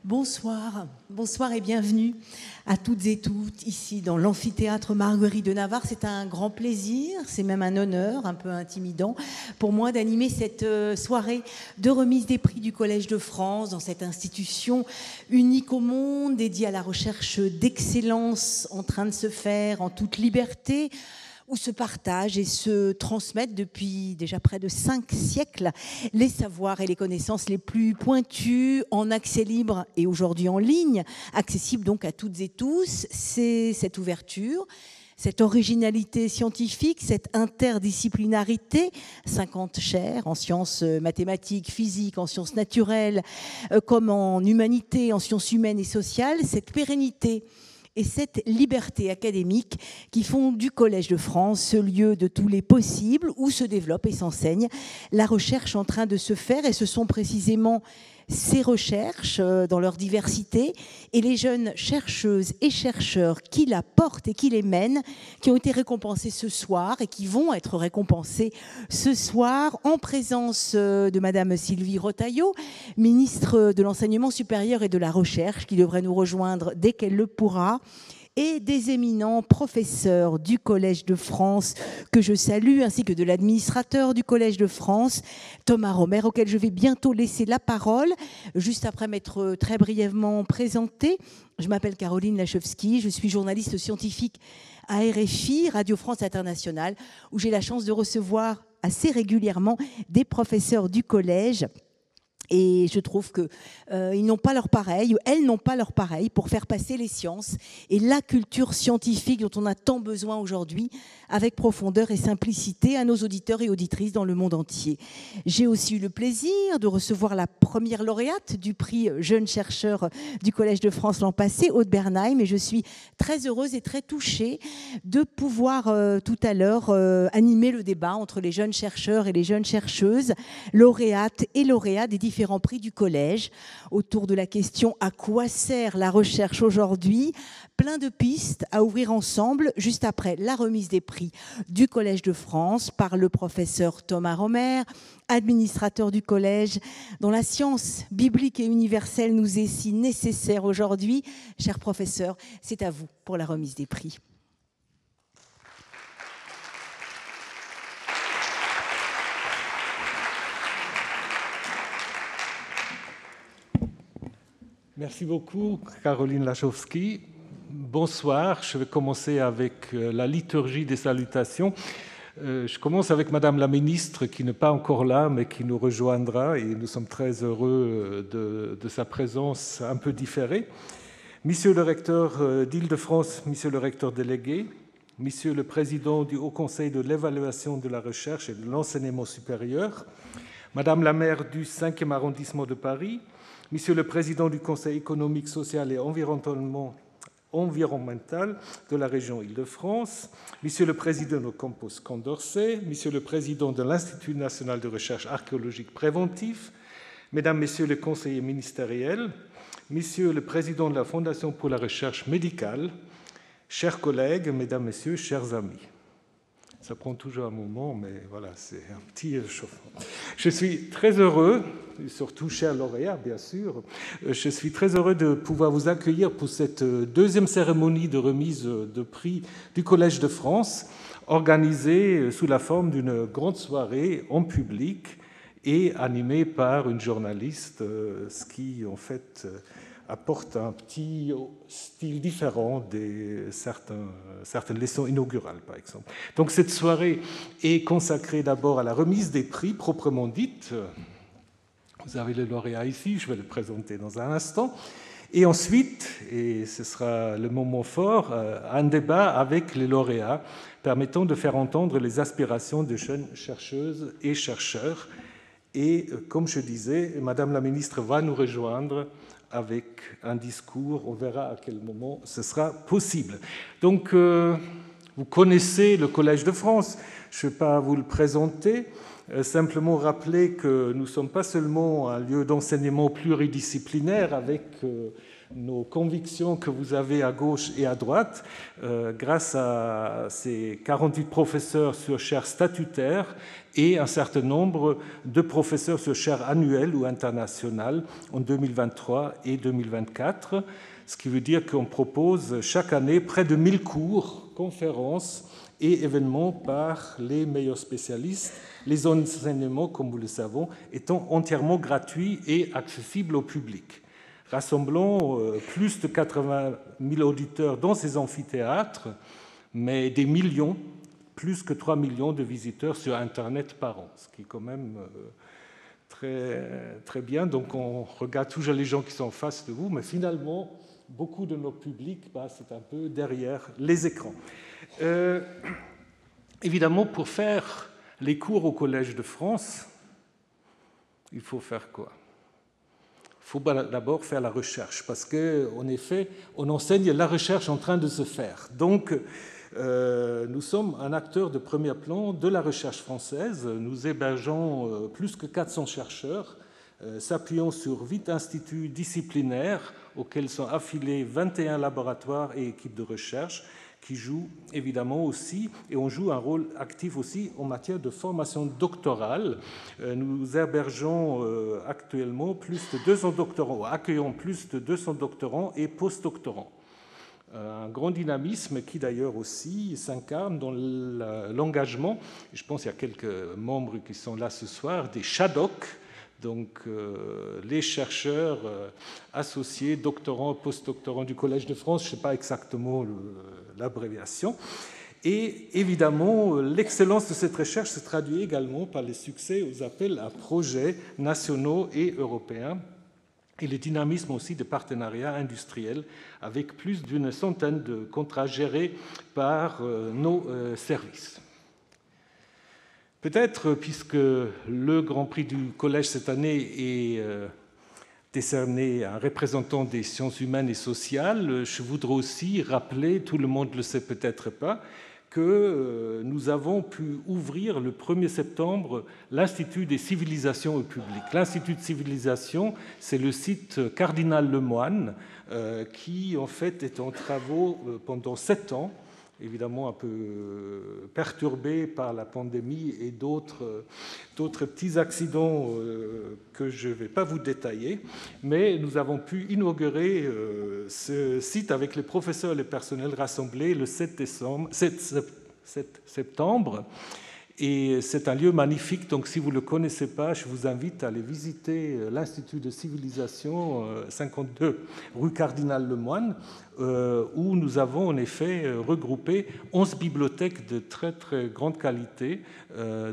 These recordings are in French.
Bonsoir, bonsoir et bienvenue à toutes et toutes ici dans l'amphithéâtre Marguerite de Navarre. C'est un grand plaisir, c'est même un honneur un peu intimidant pour moi d'animer cette soirée de remise des prix du Collège de France dans cette institution unique au monde, dédiée à la recherche d'excellence en train de se faire en toute liberté, où se partagent et se transmettent depuis déjà près de 5 siècles les savoirs et les connaissances les plus pointus en accès libre et aujourd'hui en ligne, accessible donc à toutes et tous. C'est cette ouverture, cette originalité scientifique, cette interdisciplinarité, 50 chaires en sciences mathématiques, physiques, en sciences naturelles, comme en humanité, en sciences humaines et sociales, cette pérennité et cette liberté académique qui font du Collège de France ce lieu de tous les possibles où se développe et s'enseigne la recherche en train de se faire. Et ce sont précisément ces recherches dans leur diversité et les jeunes chercheuses et chercheurs qui la portent et qui les mènent, qui ont été récompensés ce soir et qui vont être récompensés ce soir en présence de Madame Sylvie Retailleau, ministre de l'Enseignement supérieur et de la Recherche, qui devrait nous rejoindre dès qu'elle le pourra, et des éminents professeurs du Collège de France que je salue, ainsi que de l'administrateur du Collège de France, Thomas Romer, auquel je vais bientôt laisser la parole, juste après m'être très brièvement présentée. Je m'appelle Caroline Lachowski, je suis journaliste scientifique à RFI, Radio France Internationale, où j'ai la chance de recevoir assez régulièrement des professeurs du collège. Et je trouve qu'ils n'ont pas leur pareil, ou elles n'ont pas leur pareil pour faire passer les sciences et la culture scientifique dont on a tant besoin aujourd'hui, avec profondeur et simplicité à nos auditeurs et auditrices dans le monde entier. J'ai aussi eu le plaisir de recevoir la première lauréate du prix Jeune chercheur du Collège de France l'an passé, Aude Bernheim, et je suis très heureuse et très touchée de pouvoir tout à l'heure animer le débat entre les jeunes chercheurs et les jeunes chercheuses, lauréates et lauréats des différents prix du collège, autour de la question « À quoi sert la recherche aujourd'hui ?» Plein de pistes à ouvrir ensemble, juste après la remise des prix du Collège de France par le professeur Thomas Romer, administrateur du collège, dont la science biblique et universelle nous est si nécessaire aujourd'hui. Cher professeur, c'est à vous pour la remise des prix. Merci beaucoup, Caroline Lachowski. Bonsoir. Je vais commencer avec la liturgie des salutations. Je commence avec Madame la ministre, qui n'est pas encore là, mais qui nous rejoindra, et nous sommes très heureux de sa présence un peu différée. Monsieur le recteur d'Île-de-France, Monsieur le recteur délégué, Monsieur le président du Haut Conseil de l'évaluation de la recherche et de l'enseignement supérieur, Madame la maire du 5e arrondissement de Paris, Monsieur le président du Conseil économique, social et environnemental de la région Île-de-France, Monsieur le président du campus Condorcet, Monsieur le président de l'Institut national de recherche archéologique préventif, Mesdames, Messieurs les conseillers ministériels, Monsieur le président de la Fondation pour la recherche médicale, chers collègues, Mesdames, Messieurs, chers amis. Ça prend toujours un moment, mais voilà, c'est un petit échauffement. Je suis très heureux, surtout cher lauréat, bien sûr, je suis très heureux de pouvoir vous accueillir pour cette deuxième cérémonie de remise de prix du Collège de France, organisée sous la forme d'une grande soirée en public et animée par une journaliste, ce qui, en fait, apporte un petit style différent de certaines leçons inaugurales, par exemple. Donc cette soirée est consacrée d'abord à la remise des prix proprement dite. Vous avez le lauréat ici, je vais le présenter dans un instant. Et ensuite, et ce sera le moment fort, un débat avec les lauréats permettant de faire entendre les aspirations de jeunes chercheuses et chercheurs. Et comme je disais, Madame la ministre va nous rejoindre avec un discours. On verra à quel moment ce sera possible. Donc, vous connaissez le Collège de France. Je ne vais pas vous le présenter. Simplement rappeler que nous ne sommes pas seulement un lieu d'enseignement pluridisciplinaire avec nos convictions que vous avez à gauche et à droite, grâce à ces 48 professeurs sur chaire statutaire et un certain nombre de professeurs sur chaire annuelle ou internationale en 2023 et 2024, ce qui veut dire qu'on propose chaque année près de 1000 cours, conférences et événements par les meilleurs spécialistes, les enseignements, comme vous le savez, étant entièrement gratuits et accessibles au public. Rassemblant plus de 80 000 auditeurs dans ces amphithéâtres, mais des millions, plus que 3 millions de visiteurs sur Internet par an, ce qui est quand même très, très bien. Donc on regarde toujours les gens qui sont en face de vous, mais finalement, beaucoup de notre public, c'est un peu derrière les écrans. Évidemment, pour faire les cours au Collège de France, il faut faire quoi ? Il faut d'abord faire la recherche, parce qu'en effet, on enseigne la recherche en train de se faire. Donc, nous sommes un acteur de premier plan de la recherche française. Nous hébergeons plus que 400 chercheurs, s'appuyant sur 8 instituts disciplinaires auxquels sont affiliés 21 laboratoires et équipes de recherche qui jouent évidemment aussi, et on joue un rôle actif aussi en matière de formation doctorale. Nous hébergeons actuellement plus de 200 doctorants, accueillons plus de 200 doctorants et postdoctorants. Un grand dynamisme qui d'ailleurs aussi s'incarne dans l'engagement, je pense qu'il y a quelques membres qui sont là ce soir, des SHADOC, donc les chercheurs associés, doctorants, postdoctorants du Collège de France, je ne sais pas exactement l'abréviation. Et évidemment, l'excellence de cette recherche se traduit également par les succès aux appels à projets nationaux et européens, et le dynamisme aussi de partenariats industriels avec plus d'une centaine de contrats gérés par nos services. Peut-être, puisque le Grand Prix du Collège cette année est décerné à un représentant des sciences humaines et sociales, je voudrais aussi rappeler, tout le monde ne le sait peut-être pas, que nous avons pu ouvrir le 1er septembre l'Institut des civilisations au public. L'Institut de civilisation, c'est le site Cardinal Lemoine qui, en fait, est en travaux pendant 7 ans, évidemment un peu perturbé par la pandémie et d'autres petits accidents que je ne vais pas vous détailler, mais nous avons pu inaugurer ce site avec les professeurs et les personnels rassemblés le 7 septembre. Et c'est un lieu magnifique, donc si vous ne le connaissez pas, je vous invite à aller visiter l'Institut de civilisation 52 rue Cardinal Lemoine, où nous avons en effet regroupé 11 bibliothèques de très très grande qualité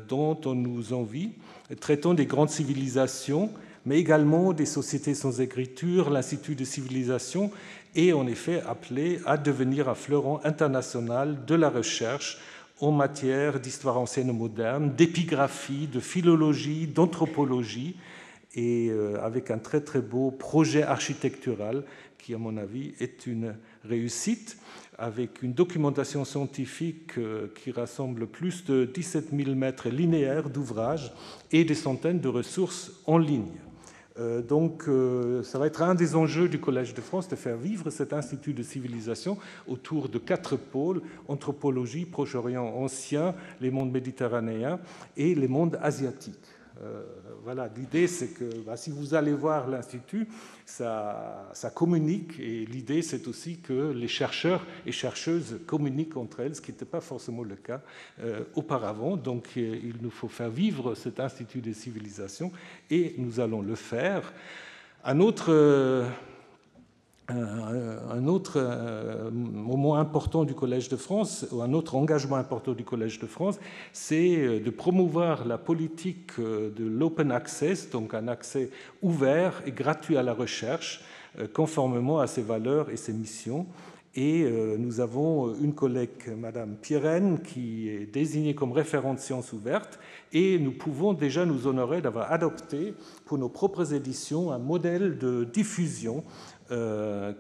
dont on nous envie, traitant des grandes civilisations, mais également des sociétés sans écriture, l'Institut de civilisation est en effet appelé à devenir un fleuron international de la recherche en matière d'histoire ancienne et moderne, d'épigraphie, de philologie, d'anthropologie, et avec un très très beau projet architectural qui, à mon avis, est une réussite, avec une documentation scientifique qui rassemble plus de 17 000 mètres linéaires d'ouvrages et des centaines de ressources en ligne. Donc, ça va être un des enjeux du Collège de France de faire vivre cet institut de civilisation autour de 4 pôles: anthropologie, Proche-Orient ancien, les mondes méditerranéens et les mondes asiatiques. Voilà, l'idée c'est que si vous allez voir l'Institut, ça communique, et l'idée c'est aussi que les chercheurs et chercheuses communiquent entre elles, ce qui n'était pas forcément le cas auparavant. Donc il nous faut faire vivre cet Institut des civilisations et nous allons le faire. Un autre moment important du Collège de France, ou un autre engagement important du Collège de France, c'est de promouvoir la politique de l'open access, donc un accès ouvert et gratuit à la recherche, conformément à ses valeurs et ses missions. Et nous avons une collègue, Madame Pirenne, qui est désignée comme référente sciences ouvertes, et nous pouvons déjà nous honorer d'avoir adopté pour nos propres éditions un modèle de diffusion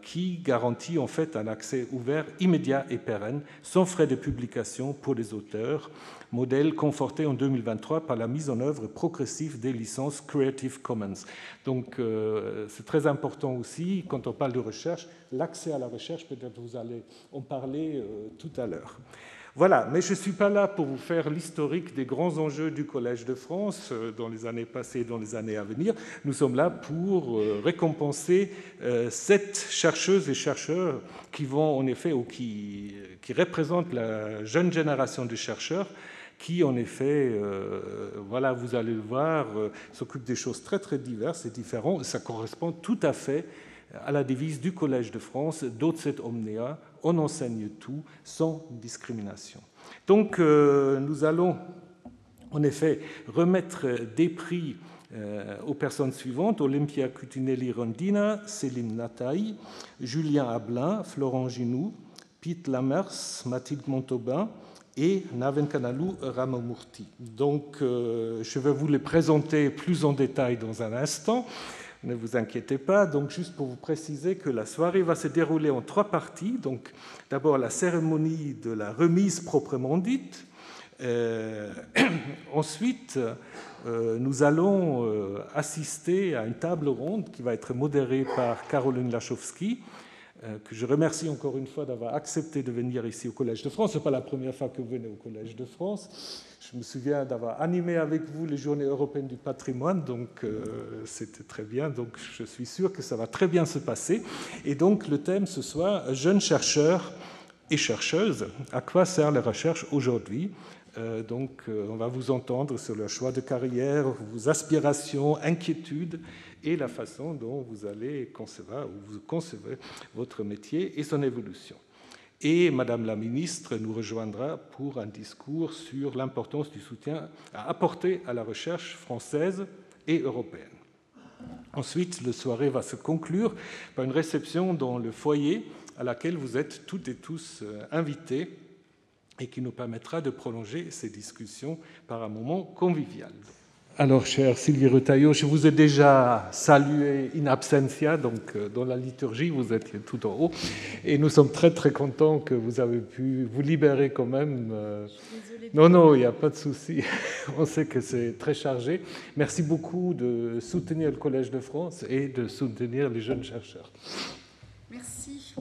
qui garantit en fait un accès ouvert, immédiat et pérenne, sans frais de publication pour les auteurs, modèle conforté en 2023 par la mise en œuvre progressive des licences Creative Commons. Donc c'est très important aussi, quand on parle de recherche, l'accès à la recherche, peut-être vous allez en parler tout à l'heure. Voilà, mais je ne suis pas là pour vous faire l'historique des grands enjeux du Collège de France dans les années passées et dans les années à venir. Nous sommes là pour récompenser 7 chercheuses et chercheurs qui vont en effet, ou qui représentent la jeune génération de chercheurs qui, en effet, voilà, vous allez le voir, s'occupent des choses très, très diverses et différentes. Ça correspond tout à fait à la devise du Collège de France, Docet Omnia, on enseigne tout sans discrimination. Donc, nous allons, en effet, remettre des prix aux personnes suivantes: Olympia Cutinelli-Rondina, Céline Nataille, Julien Ablin, Florent Ginoux, Pete Lamers, Mathilde Montauban et Navenkanalu Ramamurti. Donc, je vais vous les présenter plus en détail dans un instant. Ne vous inquiétez pas. Donc, juste pour vous préciser que la soirée va se dérouler en 3 parties. Donc, d'abord la cérémonie de la remise proprement dite. Ensuite, nous allons assister à une table ronde qui va être modérée par Caroline Lachowski, que je remercie encore une fois d'avoir accepté de venir ici au Collège de France. Ce n'est pas la première fois que vous venez au Collège de France. Je me souviens d'avoir animé avec vous les Journées européennes du patrimoine, donc c'était très bien. Donc je suis sûr que ça va très bien se passer. Et donc le thème ce soir, jeunes chercheurs et chercheuses, à quoi sert la recherche aujourd'hui? Donc on va vous entendre sur leur choix de carrière, vos aspirations, inquiétudes et la façon dont vous allez concevoir ou vous concevez votre métier et son évolution. Et Madame la ministre nous rejoindra pour un discours sur l'importance du soutien à apporter à la recherche française et européenne. Ensuite, la soirée va se conclure par une réception dans le foyer à laquelle vous êtes toutes et tous invités et qui nous permettra de prolonger ces discussions par un moment convivial. Alors, chère Sylvie Retailleau, je vous ai déjà salué in absentia, donc dans la liturgie, vous étiez tout en haut, et nous sommes très très contents que vous avez pu vous libérer quand même. Non, il n'y a pas de souci, on sait que c'est très chargé. Merci beaucoup de soutenir le Collège de France et de soutenir les jeunes chercheurs. Merci.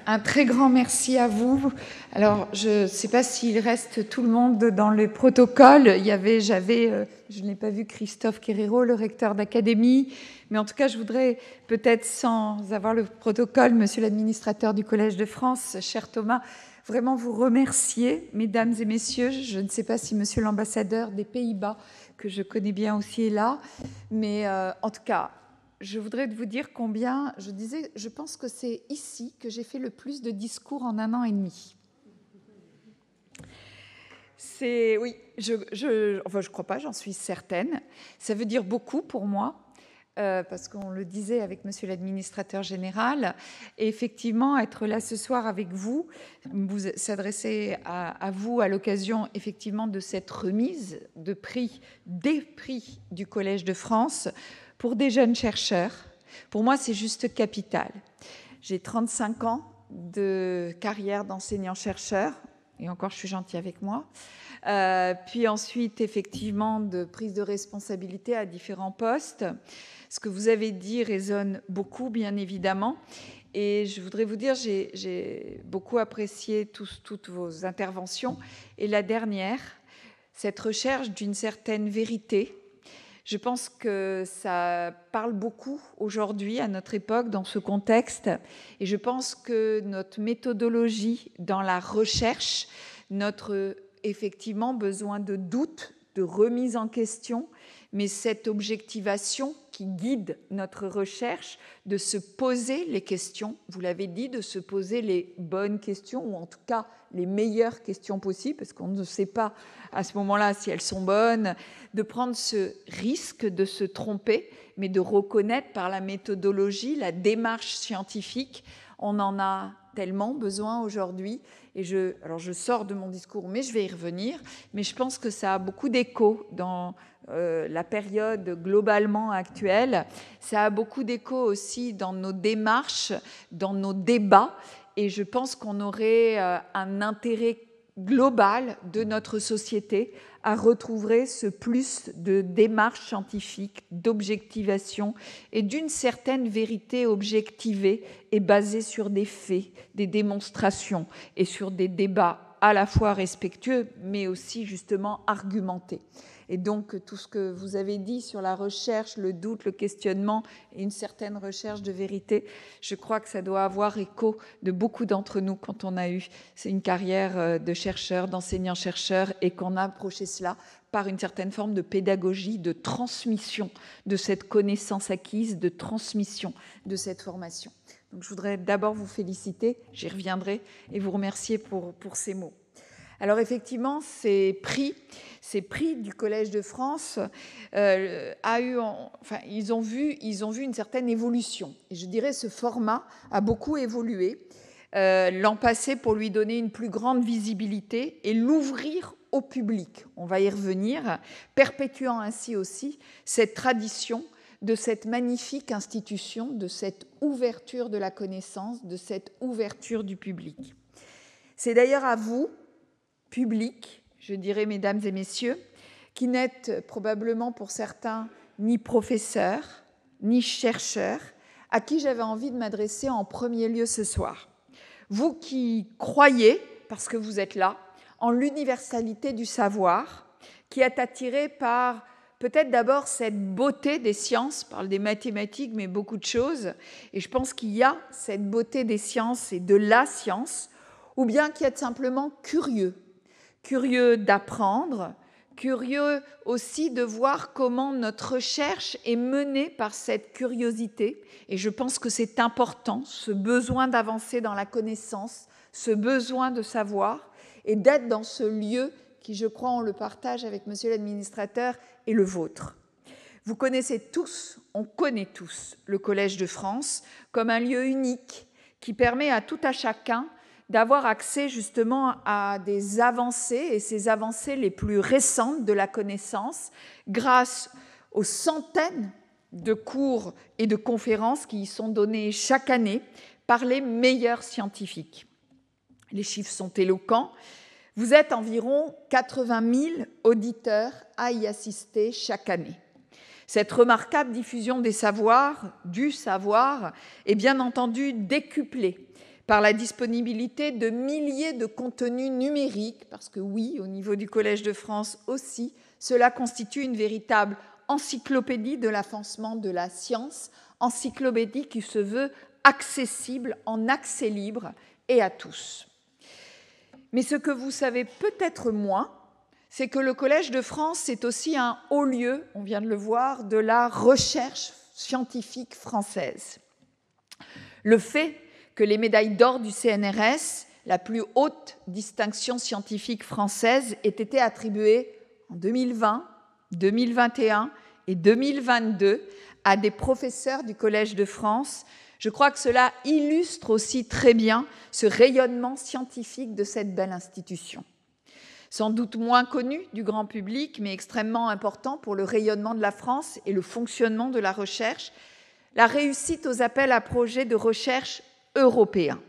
Un très grand merci à vous. Alors, je ne sais pas s'il reste tout le monde dans le protocole. Je n'ai pas vu Christophe Querero, le recteur d'académie, mais en tout cas, je voudrais peut-être, sans avoir le protocole, monsieur l'administrateur du Collège de France, cher Thomas, vraiment vous remercier, mesdames et messieurs. Je ne sais pas si monsieur l'ambassadeur des Pays-Bas, que je connais bien aussi, est là, mais en tout cas, je voudrais vous dire combien, je pense que c'est ici que j'ai fait le plus de discours en 1 an et demi. Oui, je crois pas, j'en suis certaine. Ça veut dire beaucoup pour moi, parce qu'on le disait avec monsieur l'administrateur général, et effectivement, être là ce soir avec vous s'adresser à vous à l'occasion effectivement de cette remise de prix, des prix du Collège de France, pour des jeunes chercheurs, pour moi, c'est juste capital. J'ai 35 ans de carrière d'enseignant-chercheur, et encore, je suis gentille avec moi. Puis ensuite, effectivement, de prise de responsabilité à différents postes. Ce que vous avez dit résonne beaucoup, bien évidemment. Et je voudrais vous dire, j'ai beaucoup apprécié toutes vos interventions. Et la dernière, cette recherche d'une certaine vérité. Je pense que ça parle beaucoup aujourd'hui, à notre époque, dans ce contexte. Et je pense que notre méthodologie dans la recherche, notre effectivement besoin de doute, de remise en question, mais cette objectivation qui guide notre recherche, de se poser les questions, vous l'avez dit, de se poser les bonnes questions, ou en tout cas les meilleures questions possibles, parce qu'on ne sait pas à ce moment-là si elles sont bonnes, de prendre ce risque de se tromper, mais de reconnaître par la méthodologie, la démarche scientifique, on en a tellement besoin aujourd'hui, Et alors je sors de mon discours, mais je vais y revenir, mais je pense que ça a beaucoup d'écho dans la période globalement actuelle. Ça a beaucoup d'écho aussi dans nos démarches, dans nos débats, et je pense qu'on aurait un intérêt global de notre société à retrouver ce plus de démarche scientifique, d'objectivation et d'une certaine vérité objectivée et basée sur des faits, des démonstrations et sur des débats à la fois respectueux mais aussi justement argumentés. Et donc tout ce que vous avez dit sur la recherche, le doute, le questionnement et une certaine recherche de vérité, je crois que ça doit avoir écho de beaucoup d'entre nous quand on a eu une carrière de chercheur, d'enseignant-chercheur et qu'on a approché cela par une certaine forme de pédagogie, de transmission de cette connaissance acquise, de transmission de cette formation. Donc je voudrais d'abord vous féliciter, j'y reviendrai, et vous remercier pour ces mots. Alors effectivement, ces prix du Collège de France ils ont vu une certaine évolution. Et je dirais ce format a beaucoup évolué l'an passé pour lui donner une plus grande visibilité et l'ouvrir au public. On va y revenir, perpétuant ainsi aussi cette tradition de cette magnifique institution, de cette ouverture de la connaissance, de cette ouverture du public. C'est d'ailleurs à vous, public, je dirais, mesdames et messieurs, qui n'êtes probablement pour certains ni professeurs, ni chercheurs, à qui j'avais envie de m'adresser en premier lieu ce soir. Vous qui croyez, parce que vous êtes là, en l'universalité du savoir, qui êtes attirés par peut-être d'abord cette beauté des sciences, on parle des mathématiques, mais beaucoup de choses, et je pense qu'il y a cette beauté des sciences et de la science, ou bien qui êtes simplement curieux d'apprendre, curieux aussi de voir comment notre recherche est menée par cette curiosité. Et je pense que c'est important, ce besoin d'avancer dans la connaissance, ce besoin de savoir, et d'être dans ce lieu qui, je crois, on le partage avec monsieur l'administrateur, est le vôtre. Vous connaissez tous, on connaît tous le Collège de France comme un lieu unique qui permet à tout à chacun d'avoir accès justement à des avancées, et ces avancées les plus récentes de la connaissance, grâce aux centaines de cours et de conférences qui y sont donnés chaque année par les meilleurs scientifiques. Les chiffres sont éloquents. Vous êtes environ 80 000 auditeurs à y assister chaque année. Cette remarquable diffusion des savoirs, du savoir, est bien entendu décuplée par la disponibilité de milliers de contenus numériques, parce que oui, au niveau du Collège de France aussi, cela constitue une véritable encyclopédie de l'avancement de la science, encyclopédie qui se veut accessible en accès libre et à tous. Mais ce que vous savez peut-être moins, c'est que le Collège de France, c'est aussi un haut lieu, on vient de le voir, de la recherche scientifique française. Le fait que les médailles d'or du CNRS, la plus haute distinction scientifique française, aient été attribuées en 2020, 2021 et 2022 à des professeurs du Collège de France. Je crois que cela illustre aussi très bien ce rayonnement scientifique de cette belle institution. Sans doute moins connu du grand public, mais extrêmement important pour le rayonnement de la France et le fonctionnement de la recherche, la réussite aux appels à projets de recherche européens.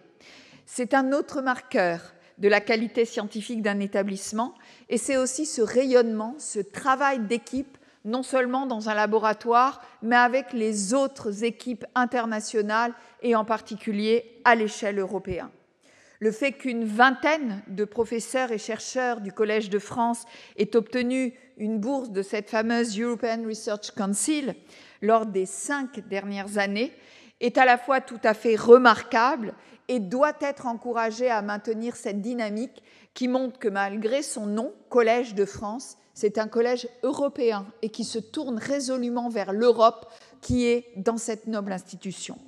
C'est un autre marqueur de la qualité scientifique d'un établissement, et c'est aussi ce rayonnement, ce travail d'équipe, non seulement dans un laboratoire, mais avec les autres équipes internationales et en particulier à l'échelle européenne. Le fait qu'une vingtaine de professeurs et chercheurs du Collège de France aient obtenu une bourse de cette fameuse European Research Council lors des 5 dernières années est à la fois tout à fait remarquable et doit être encouragé à maintenir cette dynamique qui montre que malgré son nom, Collège de France, c'est un collège européen et qui se tourne résolument vers l'Europe qui est dans cette noble institution.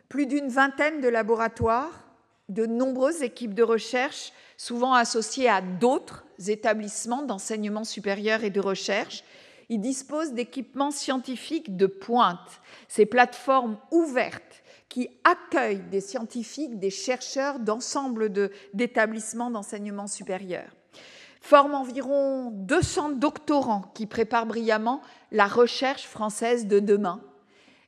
Plus d'une vingtaine de laboratoires, de nombreuses équipes de recherche, souvent associées à d'autres établissements d'enseignement supérieur et de recherche. Ils disposent d'équipements scientifiques de pointe, ces plateformes ouvertes qui accueille des scientifiques, des chercheurs d'ensemble d'établissements d'enseignement supérieur. Forme environ 200 doctorants qui préparent brillamment la recherche française de demain.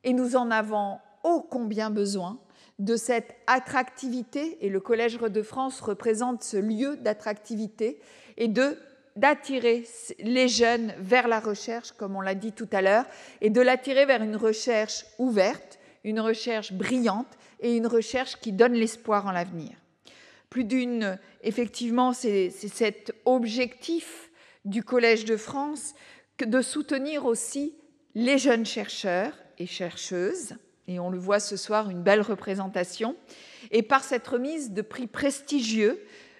Et nous en avons ô combien besoin de cette attractivité, et le Collège de France représente ce lieu d'attractivité, et d'attirer les jeunes vers la recherche, comme on l'a dit tout à l'heure, et de l'attirer vers une recherche ouverte, une recherche brillante et une recherche qui donne l'espoir en l'avenir. Effectivement, c'est cet objectif du Collège de France de soutenir aussi les jeunes chercheurs et chercheuses, et on le voit ce soir, une belle représentation, et par cette remise de prix prestigieux,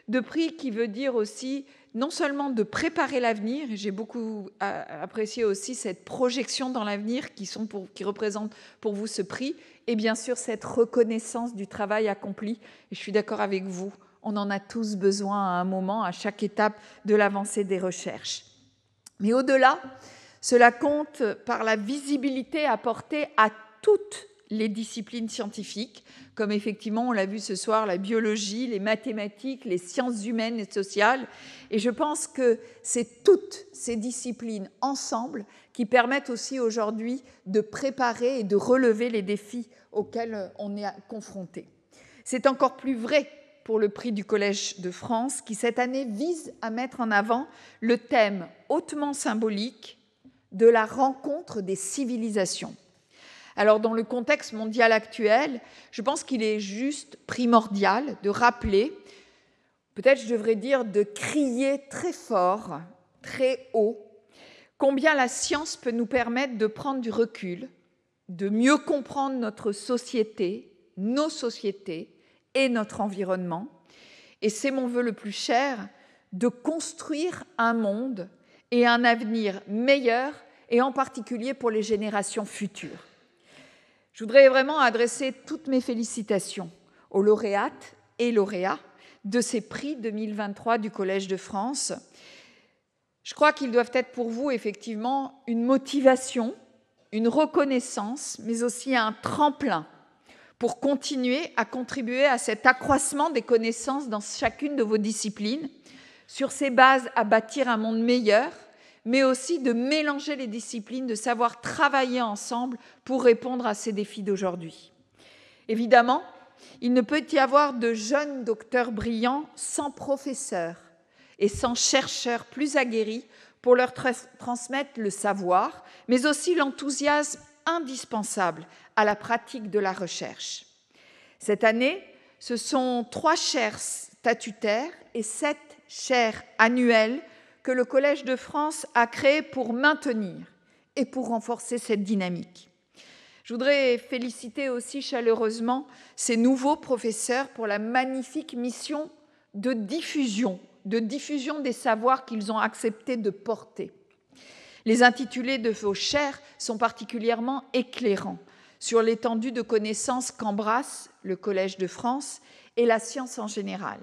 de prix qui veut dire aussi non seulement de préparer l'avenir, et j'ai beaucoup apprécié aussi cette projection dans l'avenir qui représente pour vous ce prix, et bien sûr cette reconnaissance du travail accompli. Et je suis d'accord avec vous, on en a tous besoin à un moment, à chaque étape de l'avancée des recherches. Mais au-delà, cela compte par la visibilité apportée à toutes les disciplines scientifiques, comme effectivement on l'a vu ce soir, la biologie, les mathématiques, les sciences humaines et sociales. Et je pense que c'est toutes ces disciplines ensemble qui permettent aussi aujourd'hui de préparer et de relever les défis auxquels on est confronté. C'est encore plus vrai pour le prix du Collège de France, qui cette année vise à mettre en avant le thème hautement symbolique de la rencontre des civilisations. Alors, dans le contexte mondial actuel, je pense qu'il est juste primordial de rappeler, peut-être je devrais dire de crier très fort, très haut, combien la science peut nous permettre de prendre du recul, de mieux comprendre notre société, nos sociétés et notre environnement. Et c'est mon vœu le plus cher, de construire un monde et un avenir meilleur, et en particulier pour les générations futures. Je voudrais vraiment adresser toutes mes félicitations aux lauréates et lauréats de ces prix 2023 du Collège de France. Je crois qu'ils doivent être pour vous effectivement une motivation, une reconnaissance, mais aussi un tremplin pour continuer à contribuer à cet accroissement des connaissances dans chacune de vos disciplines, sur ces bases à bâtir un monde meilleur, mais aussi de mélanger les disciplines, de savoir travailler ensemble pour répondre à ces défis d'aujourd'hui. Évidemment, il ne peut y avoir de jeunes docteurs brillants sans professeurs et sans chercheurs plus aguerris pour leur transmettre le savoir, mais aussi l'enthousiasme indispensable à la pratique de la recherche. Cette année, ce sont 3 chaires statutaires et 7 chaires annuelles que le Collège de France a créées pour maintenir et pour renforcer cette dynamique. Je voudrais féliciter aussi chaleureusement ces nouveaux professeurs pour la magnifique mission de diffusion des savoirs qu'ils ont accepté de porter. Les intitulés de vos chaires sont particulièrement éclairants sur l'étendue de connaissances qu'embrasse le Collège de France et la science en général,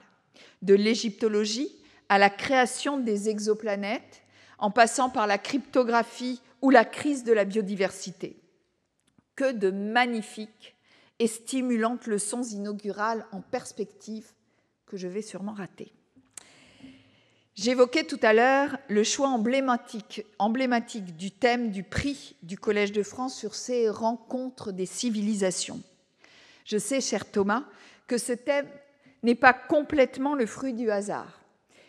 de l'égyptologie à la création des exoplanètes, en passant par la cryptographie ou la crise de la biodiversité. Que de magnifiques et stimulantes leçons inaugurales en perspective que je vais sûrement rater. J'évoquais tout à l'heure le choix emblématique du thème du prix du Collège de France sur ces rencontres des civilisations. Je sais, cher Thomas, que ce thème n'est pas complètement le fruit du hasard,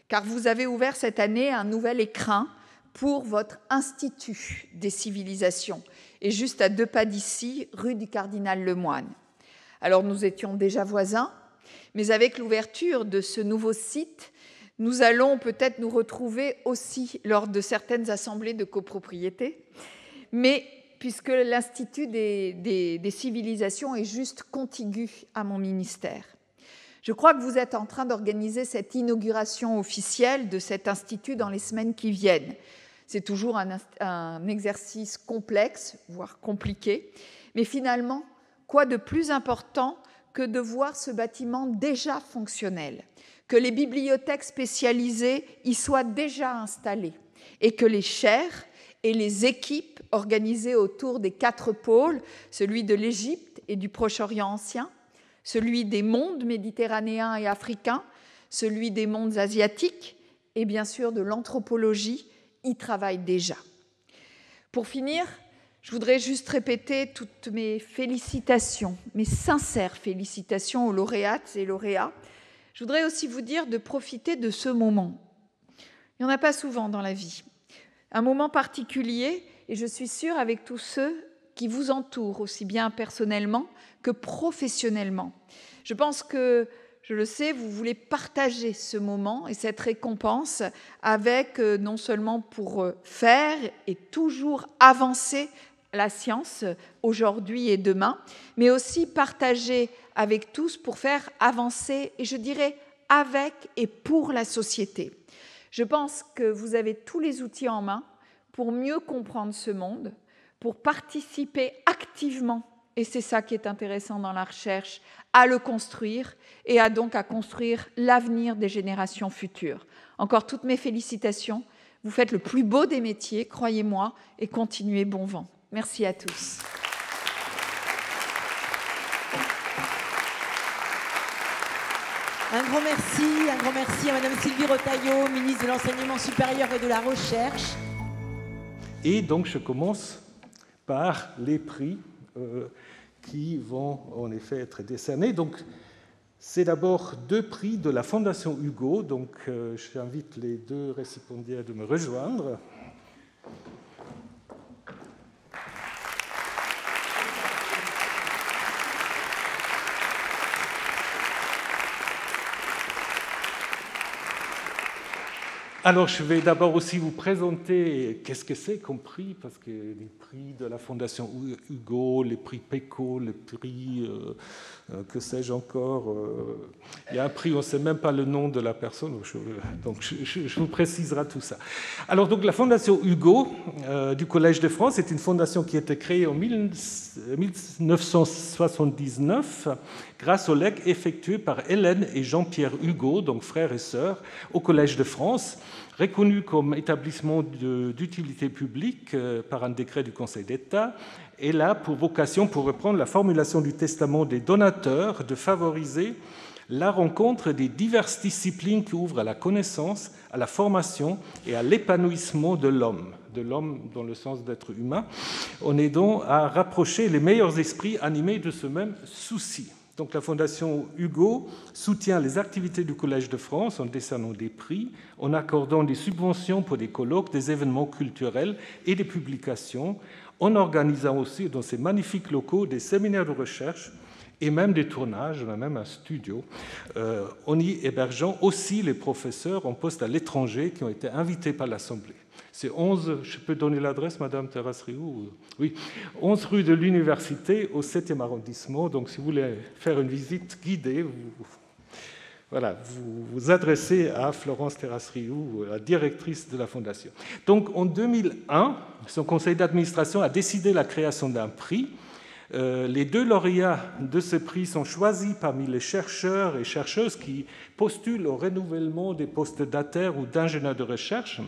car vous avez ouvert cette année un nouvel écrin pour votre Institut des civilisations, et juste à 2 pas d'ici, rue du Cardinal Lemoine. Alors nous étions déjà voisins, mais avec l'ouverture de ce nouveau site, nous allons peut-être nous retrouver aussi lors de certaines assemblées de copropriété, mais puisque l'Institut des civilisations est juste contigu à mon ministère. Je crois que vous êtes en train d'organiser cette inauguration officielle de cet institut dans les semaines qui viennent. C'est toujours un exercice complexe, voire compliqué, mais finalement, quoi de plus important que de voir ce bâtiment déjà fonctionnel, que les bibliothèques spécialisées y soient déjà installées et que les chaires et les équipes organisées autour des 4 pôles, celui de l'Égypte et du Proche-Orient ancien, celui des mondes méditerranéens et africains, celui des mondes asiatiques et bien sûr de l'anthropologie y travaille déjà. Pour finir, je voudrais juste répéter toutes mes félicitations, mes sincères félicitations aux lauréates et lauréats. Je voudrais aussi vous dire de profiter de ce moment. Il n'y en a pas souvent dans la vie. Un moment particulier, et je suis sûre avec tous ceux qui vous entourent, aussi bien personnellement que professionnellement. Je pense que, je le sais, vous voulez partager ce moment et cette récompense avec, non seulement pour faire et toujours avancer la science aujourd'hui et demain, mais aussi partager avec tous pour faire avancer, et je dirais avec et pour la société. Je pense que vous avez tous les outils en main pour mieux comprendre ce monde, pour participer activement, et c'est ça qui est intéressant dans la recherche, à le construire et donc à construire l'avenir des générations futures. Encore toutes mes félicitations. Vous faites le plus beau des métiers, croyez-moi, et continuez bon vent. Merci à tous. Un grand merci à Madame Sylvie Retailleau, ministre de l'Enseignement supérieur et de la Recherche. Et donc je commence par les prix qui vont en effet être décernés. Donc c'est d'abord 2 prix de la Fondation Hugo. Donc j'invite les 2 récipiendaires de me rejoindre. Alors, je vais d'abord aussi vous présenter qu'est-ce que c'est comme prix, parce que les prix de la Fondation Hugo, les prix PECO, les prix, que sais-je encore, il y a un prix, on ne sait même pas le nom de la personne, donc je vous préciserai tout ça. Alors, donc, la Fondation Hugo du Collège de France est une fondation qui a été créée en 1979 grâce au legs effectué par Hélène et Jean-Pierre Hugo, donc frères et sœurs, au Collège de France, reconnu comme établissement d'utilité publique par un décret du Conseil d'État, et là pour vocation, pour reprendre la formulation du testament des donateurs, de favoriser la rencontre des diverses disciplines qui ouvrent à la connaissance, à la formation et à l'épanouissement de l'homme dans le sens d'être humain, en aidant à rapprocher les meilleurs esprits animés de ce même souci. Donc la Fondation Hugo soutient les activités du Collège de France en décernant des prix, en accordant des subventions pour des colloques, des événements culturels et des publications, en organisant aussi dans ces magnifiques locaux des séminaires de recherche et même des tournages, on a même un studio, en y hébergeant aussi les professeurs en poste à l'étranger qui ont été invités par l'Assemblée. C'est 11, je peux donner l'adresse, Madame Terrasse-Rioux? Oui, 11 rue de l'Université, au 7e arrondissement. Donc, si vous voulez faire une visite guidée, vous vous adressez à Florence Terrasse-Rioux, la directrice de la Fondation. Donc, en 2001, son conseil d'administration a décidé la création d'un prix. Les 2 lauréats de ce prix sont choisis parmi les chercheurs et chercheuses qui postulent au renouvellement des postes d'ATER ou d'ingénieurs de recherche,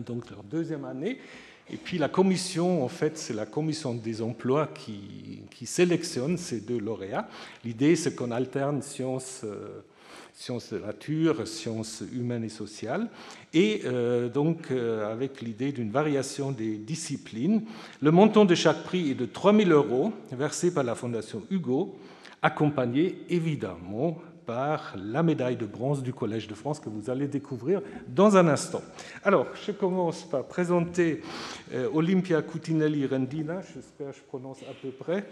donc leur 2e année. Et puis la commission, en fait, c'est la commission des emplois qui sélectionne ces 2 lauréats. L'idée, c'est qu'on alterne sciences de nature, sciences humaines et sociales, et donc avec l'idée d'une variation des disciplines. Le montant de chaque prix est de 3 000 € versé par la Fondation Hugo, accompagné évidemment par la médaille de bronze du Collège de France que vous allez découvrir dans un instant. Alors, je commence par présenter Olympia Cutinelli-Rendina, j'espère que je prononce à peu près,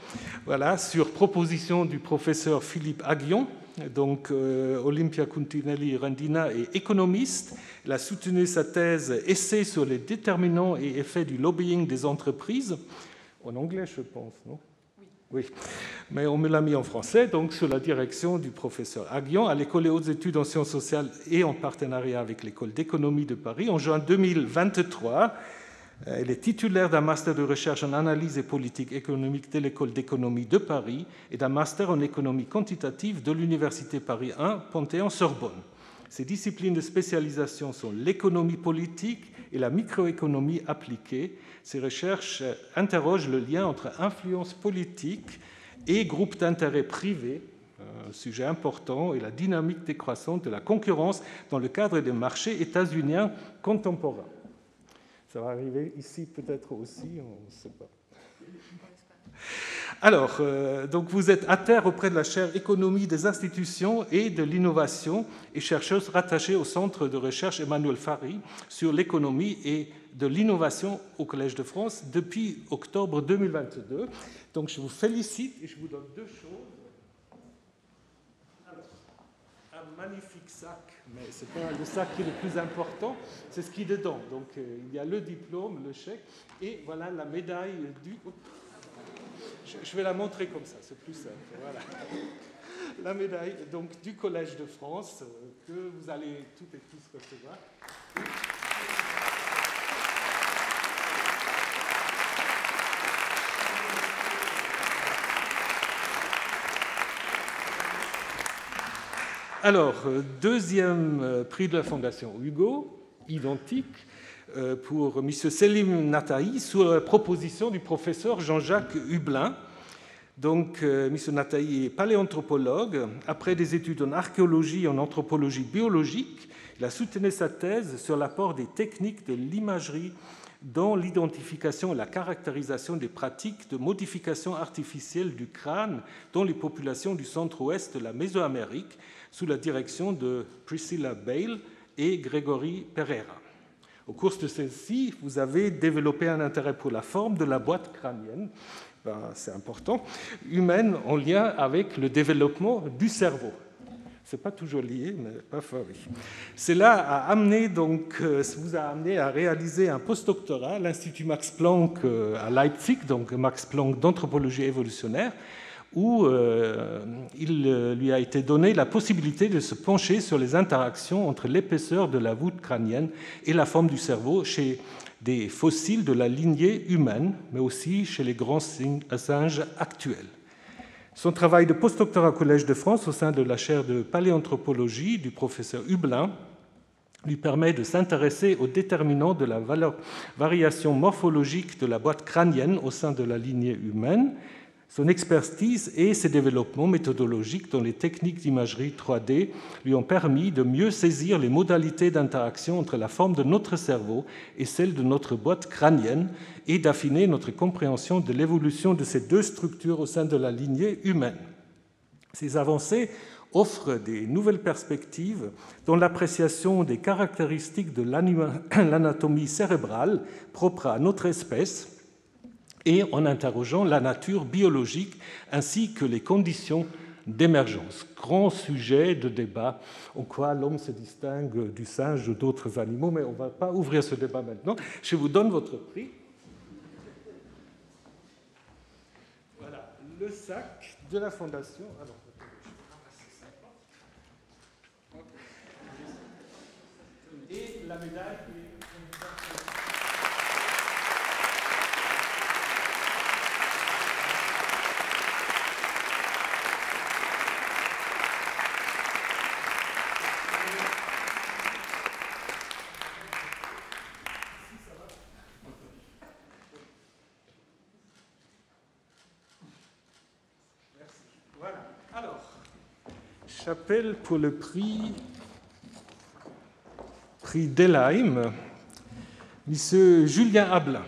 voilà, sur proposition du professeur Philippe Aghion. Donc, Olympia Cutinelli-Rendina est économiste. Elle a soutenu sa thèse « Essai sur les déterminants et effets du lobbying des entreprises », en anglais, je pense, non ? Oui, mais on me l'a mis en français, donc sous la direction du professeur Aghion à l'École des hautes études en sciences sociales et en partenariat avec l'École d'économie de Paris. En juin 2023, elle est titulaire d'un master de recherche en analyse et politique économique de l'École d'économie de Paris et d'un master en économie quantitative de l'Université Paris 1, Panthéon-Sorbonne. Ces disciplines de spécialisation sont l'économie politique et la microéconomie appliquée. Ces recherches interrogent le lien entre influence politique et groupes d'intérêt privés, un sujet important, et la dynamique décroissante de la concurrence dans le cadre des marchés états-uniens contemporains. Ça va arriver ici peut-être aussi, on ne sait pas. Alors, donc vous êtes à terre auprès de la chaire Économie des institutions et de l'innovation et chercheuse rattachée au Centre de recherche Emmanuel Fary sur l'économie et de l'innovation au Collège de France depuis octobre 2022. Donc je vous félicite et je vous donne deux choses. Alors, un magnifique sac, mais ce n'est pas le sac qui est le plus important, c'est ce qui est dedans. Donc il y a le diplôme, le chèque et voilà la médaille du... Je vais la montrer comme ça, c'est plus simple. Voilà. La médaille donc, du Collège de France que vous allez toutes et tous recevoir. Alors, deuxième prix de la Fondation Hugo, identique, pour M. Selim Natahi, sous la proposition du professeur Jean-Jacques Hublin. Donc, M. Natahi est paléanthropologue. Après des études en archéologie et en anthropologie biologique, il a soutenu sa thèse sur l'apport des techniques de l'imagerie dans l'identification et la caractérisation des pratiques de modification artificielle du crâne dans les populations du centre-ouest de la Mésoamérique, sous la direction de Priscilla Bale et Grégory Pereira. Au cours de celle-ci, vous avez développé un intérêt pour la forme de la boîte crânienne, c'est important, humaine en lien avec le développement du cerveau. Ce n'est pas toujours lié, mais parfois oui. Cela a amené, donc, vous a amené à réaliser un postdoctorat à l'Institut Max Planck à Leipzig, donc Max Planck d'anthropologie évolutionnaire, où il lui a été donné la possibilité de se pencher sur les interactions entre l'épaisseur de la voûte crânienne et la forme du cerveau chez des fossiles de la lignée humaine, mais aussi chez les grands singes actuels. Son travail de postdoctorat au Collège de France au sein de la chaire de paléanthropologie du professeur Hublin lui permet de s'intéresser aux déterminants de la variation morphologique de la boîte crânienne au sein de la lignée humaine. Son expertise et ses développements méthodologiques dans les techniques d'imagerie 3D lui ont permis de mieux saisir les modalités d'interaction entre la forme de notre cerveau et celle de notre boîte crânienne et d'affiner notre compréhension de l'évolution de ces deux structures au sein de la lignée humaine. Ces avancées offrent des nouvelles perspectives dans l'appréciation des caractéristiques de l'anatomie cérébrale propre à notre espèce, et en interrogeant la nature biologique ainsi que les conditions d'émergence. Grand sujet de débat, en quoi l'homme se distingue du singe ou d'autres animaux, mais on ne va pas ouvrir ce débat maintenant. Je vous donne votre prix. Voilà, le sac de la Fondation. Alors, et la médaille qui est... J'appelle pour le prix Delheim, M. Julien Ablin.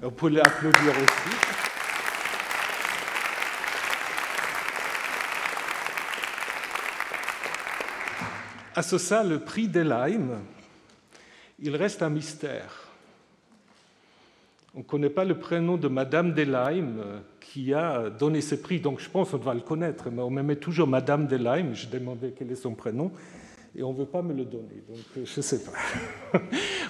Vous pouvez l'applaudir aussi. À ce stade, le prix Delheim, il reste un mystère. On ne connaît pas le prénom de Madame Delheim qui a donné ce prix, donc je pense qu'on doit le connaître, mais on me met toujours Madame Delheim, je demandais quel est son prénom, et on ne veut pas me le donner, donc je ne sais pas.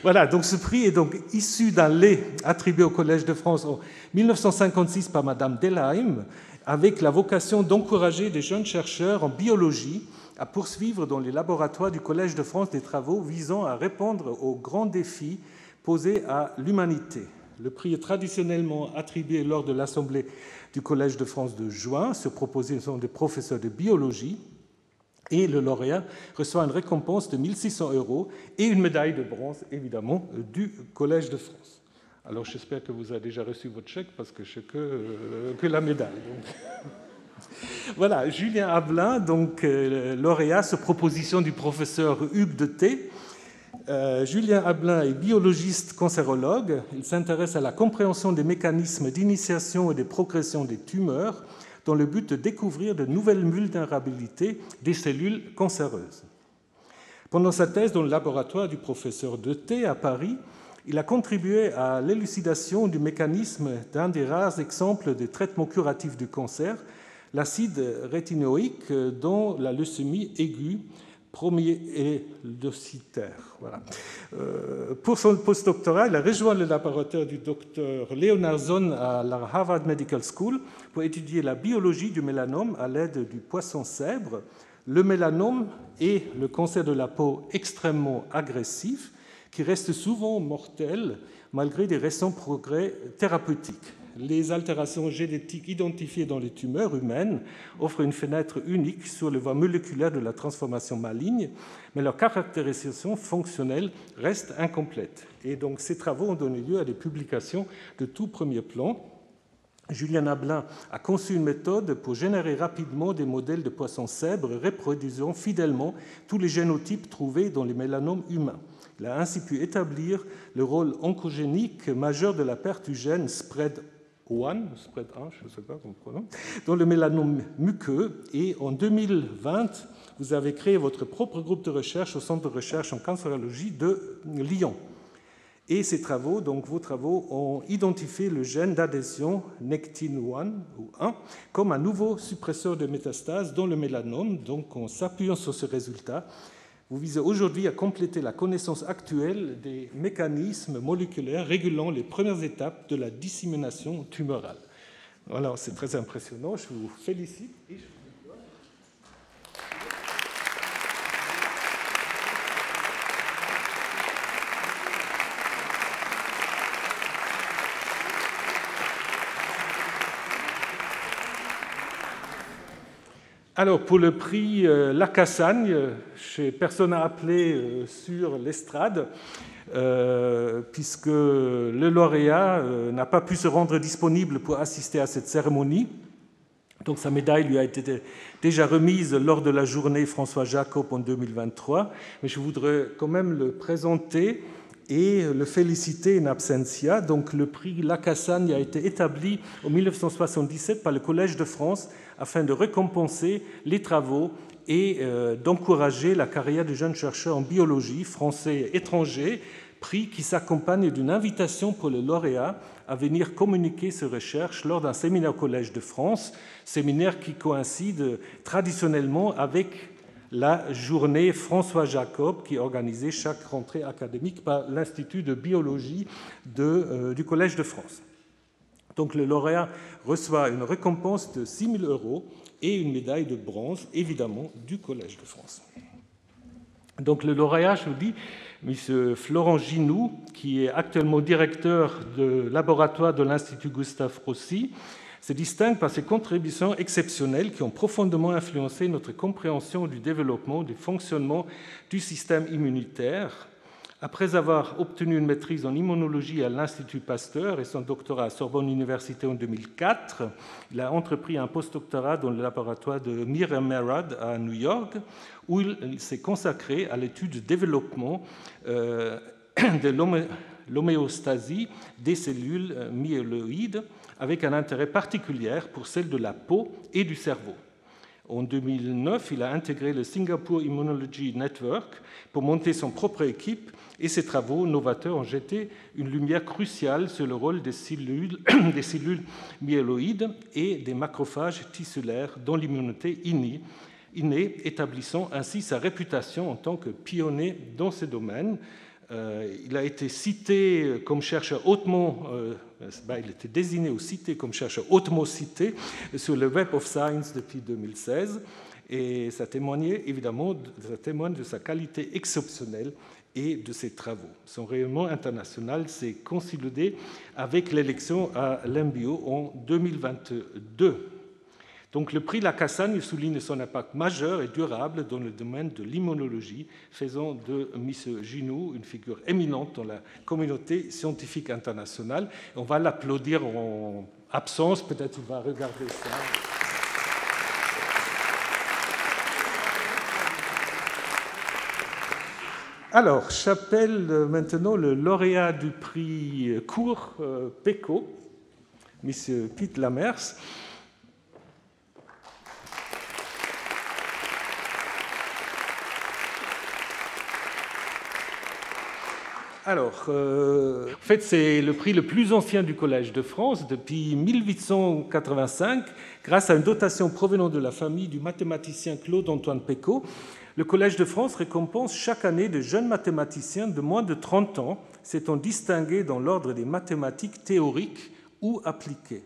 Voilà, donc ce prix est donc issu d'un lait attribué au Collège de France en 1956 par Madame Delheim, avec la vocation d'encourager des jeunes chercheurs en biologie à poursuivre dans les laboratoires du Collège de France des travaux visant à répondre aux grands défis posés à l'humanité. Le prix est traditionnellement attribué lors de l'Assemblée du Collège de France de juin, sur proposition des professeurs de biologie, et le lauréat reçoit une récompense de 1 600 € et une médaille de bronze, évidemment, du Collège de France. Alors j'espère que vous avez déjà reçu votre chèque parce que je sais que la médaille. Voilà, Julien Ablain, donc lauréat sur proposition du professeur Hugues de Thé. Julien Ablain est biologiste cancérologue. Il s'intéresse à la compréhension des mécanismes d'initiation et de progression des tumeurs dans le but de découvrir de nouvelles vulnérabilités des cellules cancéreuses. Pendant sa thèse dans le laboratoire du professeur de Thé à Paris, il a contribué à l'élucidation du mécanisme d'un des rares exemples de traitement curatif du cancer, l'acide rétinoïque dans la leucémie aiguë promyélocitaire. Voilà. Pour son postdoctorat, il a rejoint le laboratoire du docteur Leonard Zon à la Harvard Medical School pour étudier la biologie du mélanome à l'aide du poisson cèbre. Le mélanome est le cancer de la peau extrêmement agressif qui reste souvent mortel malgré des récents progrès thérapeutiques. Les altérations génétiques identifiées dans les tumeurs humaines offrent une fenêtre unique sur les voies moléculaires de la transformation maligne, mais leur caractérisation fonctionnelle reste incomplète. Et donc ces travaux ont donné lieu à des publications de tout premier plan. Julien Ablain a conçu une méthode pour générer rapidement des modèles de poissons cèbres reproduisant fidèlement tous les génotypes trouvés dans les mélanomes humains. Il a ainsi pu établir le rôle oncogénique majeur de la perte du gène SPRED1, je ne sais pas comment on prononce, dans le mélanome muqueux. Et en 2020, vous avez créé votre propre groupe de recherche au Centre de recherche en cancérologie de Lyon. Et ces travaux, donc vos travaux, ont identifié le gène d'adhésion Nectin-1 comme un nouveau suppresseur de métastases dans le mélanome. Donc, en s'appuyant sur ce résultat, vous visez aujourd'hui à compléter la connaissance actuelle des mécanismes moléculaires régulant les premières étapes de la dissémination tumorale. Voilà, c'est très impressionnant. Je vous félicite. Et je... Alors, pour le prix Lacassagne, personne n'a appelé sur l'estrade, puisque le lauréat n'a pas pu se rendre disponible pour assister à cette cérémonie. Donc, sa médaille lui a été déjà remise lors de la journée François Jacob en 2023, mais je voudrais quand même le présenter et le féliciter in absentia. Donc, le prix Lacassagne a été établi en 1977 par le Collège de France afin de récompenser les travaux et d'encourager la carrière de jeunes chercheurs en biologie, français et étrangers, prix qui s'accompagne d'une invitation pour le lauréat à venir communiquer ses recherches lors d'un séminaire au Collège de France, séminaire qui coïncide traditionnellement avec la journée François Jacob, qui est organisée chaque rentrée académique par l'Institut de biologie du Collège de France. Donc le lauréat reçoit une récompense de 6 000 € et une médaille de bronze, évidemment, du Collège de France. Donc le lauréat, je vous dis, M. Florent Ginoux, qui est actuellement directeur de laboratoire de l'Institut Gustave Roussy, se distingue par ses contributions exceptionnelles qui ont profondément influencé notre compréhension du développement, du fonctionnement du système immunitaire. Après avoir obtenu une maîtrise en immunologie à l'Institut Pasteur et son doctorat à Sorbonne Université en 2004, il a entrepris un postdoctorat dans le laboratoire de Miriam Merad à New York, où il s'est consacré à l'étude du développement de l'homéostasie des cellules myéloïdes, avec un intérêt particulier pour celles de la peau et du cerveau. En 2009, il a intégré le Singapore Immunology Network pour monter son propre équipe, et ses travaux novateurs ont jeté une lumière cruciale sur le rôle des cellules myéloïdes et des macrophages tissulaires dans l'immunité innée, établissant ainsi sa réputation en tant que pionnier dans ce domaine. Il a été cité comme chercheur hautement, il était désigné ou cité comme chercheur hautement cité sur le Web of Science depuis 2016, et ça témoigne de sa qualité exceptionnelle et de ses travaux. Son rayonnement international s'est consolidé avec l'élection à l'MBO en 2022. Donc le prix Lacassagne souligne son impact majeur et durable dans le domaine de l'immunologie, faisant de M. Ginoux une figure éminente dans la communauté scientifique internationale. On va l'applaudir en absence, peut-être il va regarder ça. Alors, j'appelle maintenant le lauréat du prix Cours PECO, M. Piet Lamers. Alors, en fait, c'est le prix le plus ancien du Collège de France depuis 1885, grâce à une dotation provenant de la famille du mathématicien Claude-Antoine Pecot. Le Collège de France récompense chaque année de jeunes mathématiciens de moins de 30 ans, s'étant distingués dans l'ordre des mathématiques théoriques ou appliquées.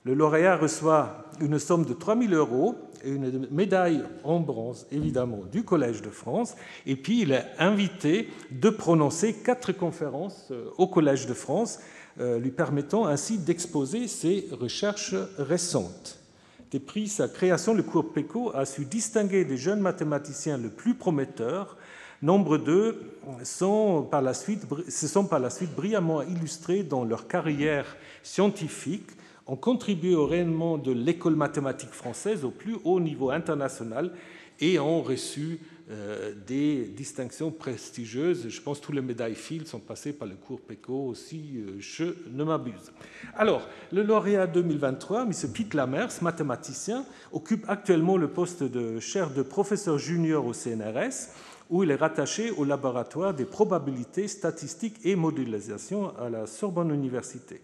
Le lauréat reçoit une somme de 3 000 € et une médaille en bronze, évidemment, du Collège de France. Et puis, il est invité de prononcer 4 conférences au Collège de France, lui permettant ainsi d'exposer ses recherches récentes. Depuis sa création, le cours Pecot a su distinguer des jeunes mathématiciens les plus prometteurs. Nombre d'eux se sont par la suite brillamment illustrés dans leur carrière scientifique, ont contribué au rayonnement de l'école mathématique française au plus haut niveau international et ont reçu des distinctions prestigieuses. Je pense que tous les médailles Fields sont passées par le cours Pecot aussi, je ne m'abuse. Alors, le lauréat 2023, M. Piet Lamers, mathématicien, occupe actuellement le poste de chaire de professeur junior au CNRS, où il est rattaché au laboratoire des probabilités, statistiques et modélisation à la Sorbonne Université.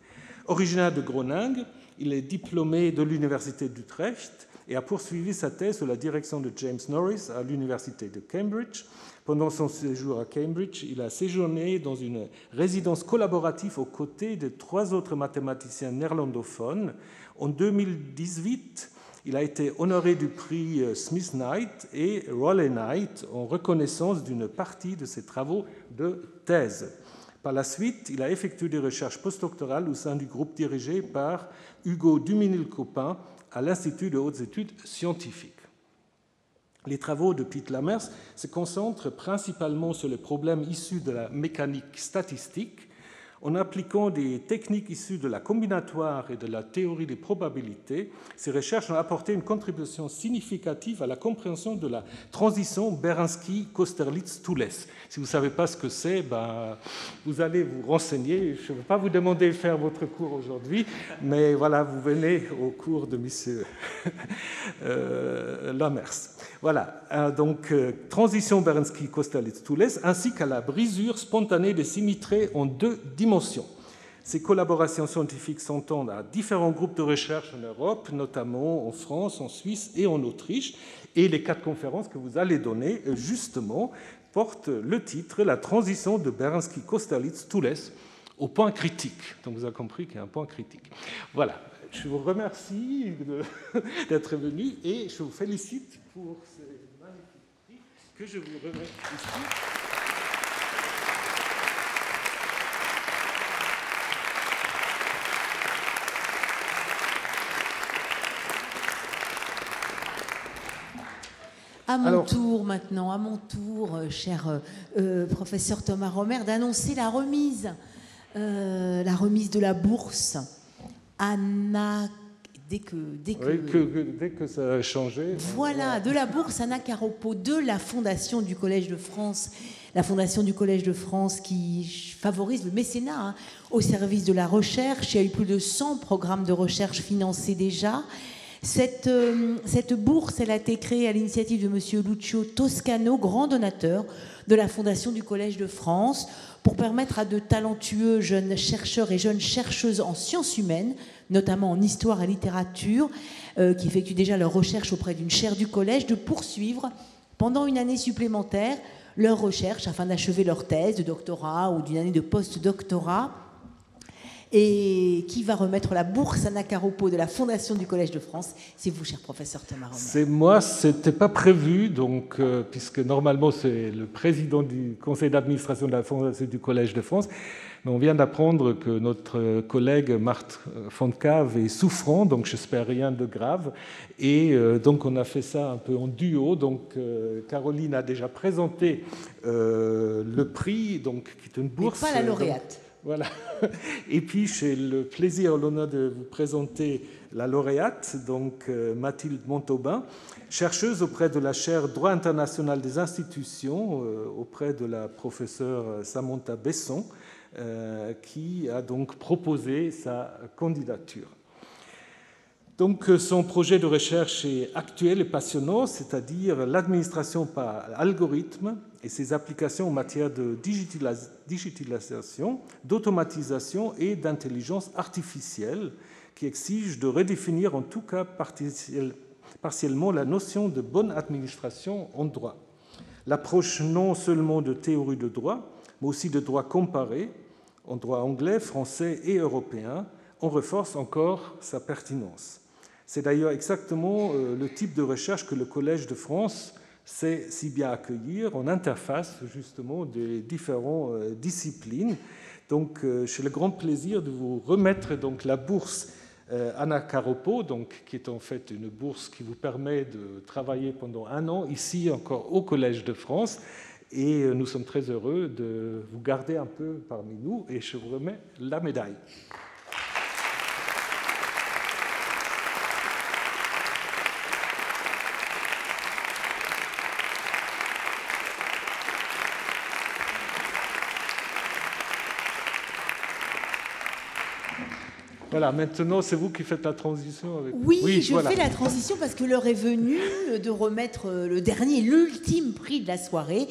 Originaire de Groningue, il est diplômé de l'Université d'Utrecht et a poursuivi sa thèse sous la direction de James Norris à l'Université de Cambridge. Pendant son séjour à Cambridge, il a séjourné dans une résidence collaborative aux côtés de 3 autres mathématiciens néerlandophones. En 2018, il a été honoré du prix Smith-Knight et Rowley-Knight en reconnaissance d'une partie de ses travaux de thèse. Par la suite, il a effectué des recherches postdoctorales au sein du groupe dirigé par Hugo Duminil-Copin à l'Institut de hautes études scientifiques. Les travaux de Piet Lamers se concentrent principalement sur les problèmes issus de la mécanique statistique, en appliquant des techniques issues de la combinatoire et de la théorie des probabilités. Ces recherches ont apporté une contribution significative à la compréhension de la transition Berinsky-Kosterlitz-Toules. Si vous ne savez pas ce que c'est, vous allez vous renseigner. Je ne vais pas vous demander de faire votre cours aujourd'hui, mais voilà, vous venez au cours de M. Lamers. Voilà, donc transition Berinsky-Kosterlitz-Toules, ainsi qu'à la brisure spontanée des symétries en 2 dimensions. Ces collaborations scientifiques s'entendent à différents groupes de recherche en Europe, notamment en France, en Suisse et en Autriche. Et les 4 conférences que vous allez donner, justement, portent le titre « La transition de Berinsky-Kosterlitz-Toules au point critique ». Donc vous avez compris qu'il y a un point critique. Voilà. Je vous remercie d'être venu et je vous félicite pour ce magnifique prix que je vous remets ici. À mon tour maintenant, cher professeur Thomas Romer, d'annoncer la remise de la bourse Anna, dès que ça a changé. Voilà, de la bourse Anna Caropo de la Fondation du Collège de France. La Fondation du Collège de France qui favorise le mécénat au service de la recherche. Il y a eu plus de 100 programmes de recherche financés déjà. Cette bourse, elle a été créée à l'initiative de M. Lucio Toscano, grand donateur de la Fondation du Collège de France, pour permettre à de talentueux jeunes chercheurs et jeunes chercheuses en sciences humaines, notamment en histoire et littérature, qui effectuent déjà leurs recherches auprès d'une chaire du collège, de poursuivre pendant une année supplémentaire leurs recherches afin d'achever leur thèse de doctorat ou d'une année de post-doctorat. Et qui va remettre la bourse Anna Caropo de la Fondation du Collège de France? C'est vous, cher professeur Thomas Romer. C'est moi, c'était pas prévu, donc, puisque normalement c'est le président du conseil d'administration de la Fondation du Collège de France. Mais on vient d'apprendre que notre collègue Marthe Fontcave est souffrant, donc j'espère rien de grave. Et donc on a fait ça un peu en duo. Donc Caroline a déjà présenté le prix, donc, qui est une bourse. Mais pas la lauréate. Donc, voilà. Et puis j'ai le plaisir et l'honneur de vous présenter la lauréate, donc Mathilde Montauban, chercheuse auprès de la chaire Droit international des institutions, auprès de la professeure Samantha Besson, qui a donc proposé sa candidature. Donc, son projet de recherche est actuel et passionnant, c'est-à-dire l'administration par algorithme et ses applications en matière de digitalisation, d'automatisation et d'intelligence artificielle, qui exige de redéfinir en tout cas partiellement la notion de bonne administration en droit. L'approche non seulement de théorie de droit, mais aussi de droit comparé, en droit anglais, français et européen, on renforce encore sa pertinence. C'est d'ailleurs exactement le type de recherche que le Collège de France sait si bien accueillir en interface justement des différentes disciplines. Donc, j'ai le grand plaisir de vous remettre donc la bourse Anna Caropo, donc, qui est en fait une bourse qui vous permet de travailler pendant 1 an ici encore au Collège de France. Et nous sommes très heureux de vous garder un peu parmi nous et je vous remets la médaille. Voilà, maintenant c'est vous qui faites la transition avec... Oui, je fais la transition parce que l'heure est venue de remettre le dernier, l'ultime prix de la soirée,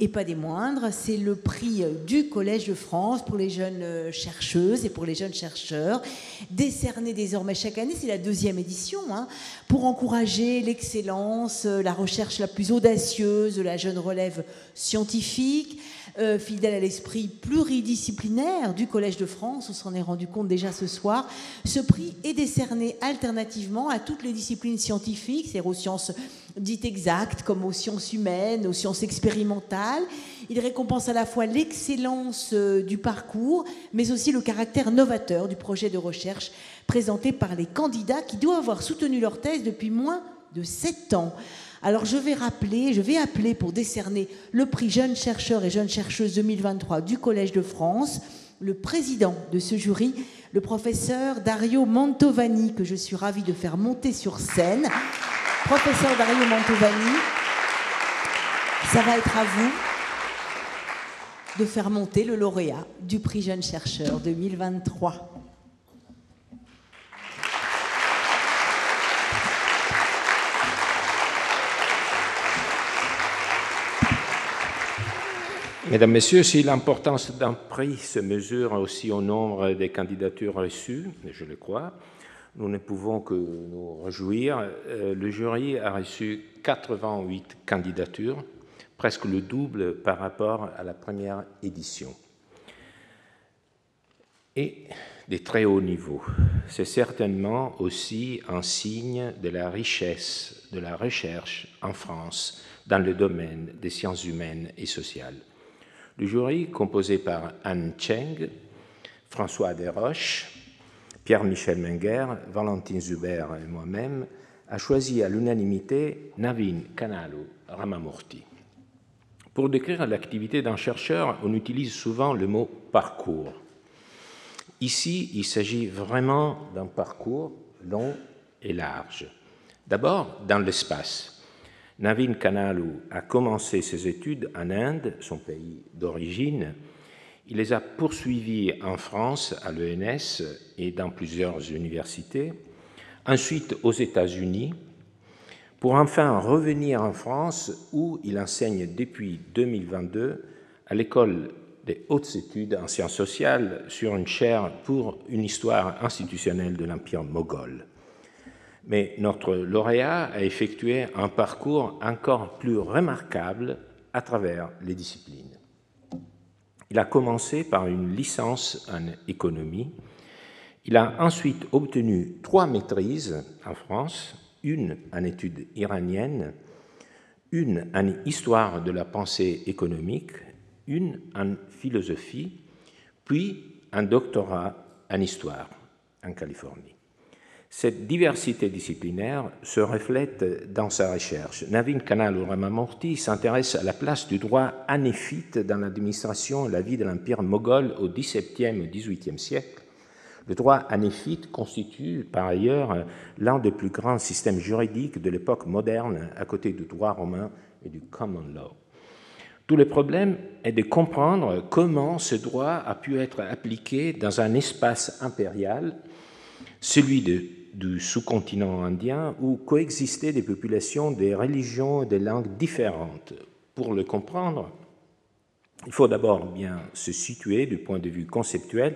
et pas des moindres, c'est le prix du Collège de France pour les jeunes chercheuses et pour les jeunes chercheurs, décerné désormais chaque année, c'est la 2e édition, pour encourager l'excellence, la recherche la plus audacieuse de la jeune relève scientifique, fidèle à l'esprit pluridisciplinaire du Collège de France, on s'en est rendu compte déjà ce soir. Ce prix est décerné alternativement à toutes les disciplines scientifiques, c'est-à-dire aux sciences dites exactes, comme aux sciences humaines, aux sciences expérimentales. Il récompense à la fois l'excellence du parcours, mais aussi le caractère novateur du projet de recherche présenté par les candidats qui doivent avoir soutenu leur thèse depuis moins de 7 ans. Alors je vais appeler pour décerner le prix Jeunes chercheurs et jeunes chercheuses 2023 du Collège de France, le président de ce jury, le professeur Dario Mantovani, que je suis ravie de faire monter sur scène. Professeur Dario Mantovani, ça va être à vous de faire monter le lauréat du prix Jeunes chercheurs 2023. Mesdames, Messieurs, si l'importance d'un prix se mesure aussi au nombre des candidatures reçues, je le crois, nous ne pouvons que nous réjouir. Le jury a reçu 88 candidatures, presque le double par rapport à la première édition. Et des très hauts niveaux. C'est certainement aussi un signe de la richesse de la recherche en France dans le domaine des sciences humaines et sociales. Le jury, composé par Anne Cheng, François Desroches, Pierre-Michel Menger, Valentine Zuber et moi-même, a choisi à l'unanimité Navin Kanalu Ramamurthy. Pour décrire l'activité d'un chercheur, on utilise souvent le mot « parcours ». Ici, il s'agit vraiment d'un parcours long et large. D'abord, dans l'espace. Navin Kanalu a commencé ses études en Inde, son pays d'origine. Il les a poursuivies en France, à l'ENS et dans plusieurs universités, ensuite aux États-Unis, pour enfin revenir en France où il enseigne depuis 2022 à l'École des hautes études en sciences sociales sur une chaire pour une histoire institutionnelle de l'Empire moghol. Mais notre lauréat a effectué un parcours encore plus remarquable à travers les disciplines. Il a commencé par une licence en économie, Il a ensuite obtenu 3 maîtrises en France, une en études iraniennes, une en histoire de la pensée économique, une en philosophie, puis un doctorat en histoire en Californie. Cette diversité disciplinaire se reflète dans sa recherche. Navin Kanalu Ramamurthy s'intéresse à la place du droit hanéfite dans l'administration et la vie de l'empire moghol au XVIIe et XVIIIe siècle. Le droit hanéfite constitue par ailleurs l'un des plus grands systèmes juridiques de l'époque moderne à côté du droit romain et du common law. Tout le problème est de comprendre comment ce droit a pu être appliqué dans un espace impérial, celui du sous-continent indien, où coexistaient des populations, des religions et des langues différentes. Pour le comprendre, il faut d'abord bien se situer du point de vue conceptuel.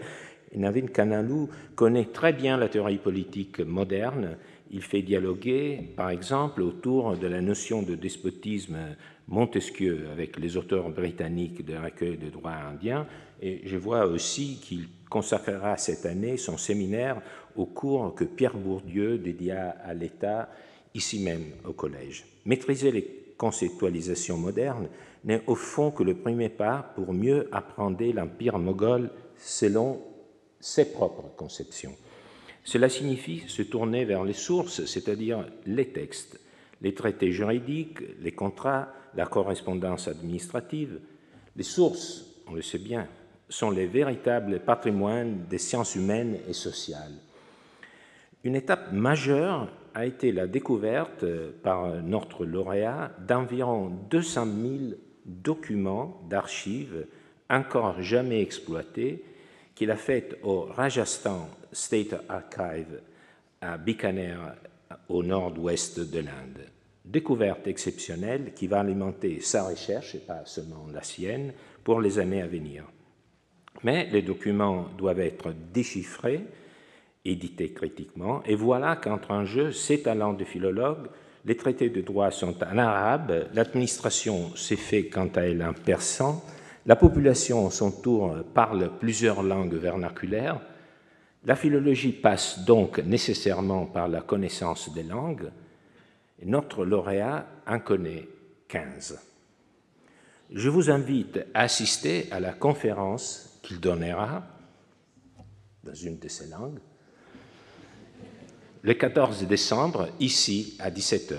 Navin Kanalu connaît très bien la théorie politique moderne. Il fait dialoguer, par exemple, autour de la notion de despotisme Montesquieu avec les auteurs britanniques de recueil de droit indien. Et je vois aussi qu'il consacrera cette année son séminaire au cours que Pierre Bourdieu dédia à l'État, ici même au Collège. Maîtriser les conceptualisations modernes n'est au fond que le premier pas pour mieux appréhender l'empire moghol selon ses propres conceptions. Cela signifie se tourner vers les sources, c'est-à-dire les textes, les traités juridiques, les contrats, la correspondance administrative. Les sources, on le sait bien, sont les véritables patrimoines des sciences humaines et sociales. Une étape majeure a été la découverte par notre lauréat d'environ 200 000 documents d'archives encore jamais exploités qu'il a fait au Rajasthan State Archive à Bikaner, au nord-ouest de l'Inde. Découverte exceptionnelle qui va alimenter sa recherche, et pas seulement la sienne, pour les années à venir. Mais les documents doivent être déchiffrés, édités critiquement, et voilà qu'entre en jeu ses talents de philologue. Les traités de droit sont en arabe, l'administration s'est fait quant à elle en persan, la population, à son tour, parle plusieurs langues vernaculaires. La philologie passe donc nécessairement par la connaissance des langues. Et notre lauréat en connaît 15. Je vous invite à assister à la conférence qu'il donnera dans une de ces langues le 14 décembre, ici, à 17h.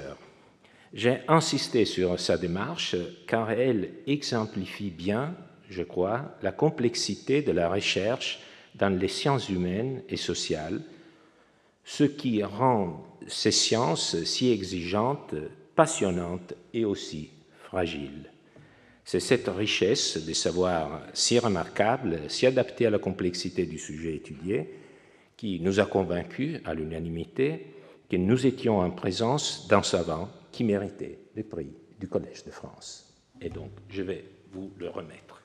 J'ai insisté sur sa démarche car elle exemplifie bien, je crois, la complexité de la recherche dans les sciences humaines et sociales, ce qui rend ces sciences si exigeantes, passionnantes et aussi fragiles. C'est cette richesse des savoirs si remarquable, si adaptée à la complexité du sujet étudié, qui nous a convaincus à l'unanimité que nous étions en présence d'un savant qui méritait le prix du Collège de France. Et donc, je vais vous le remettre.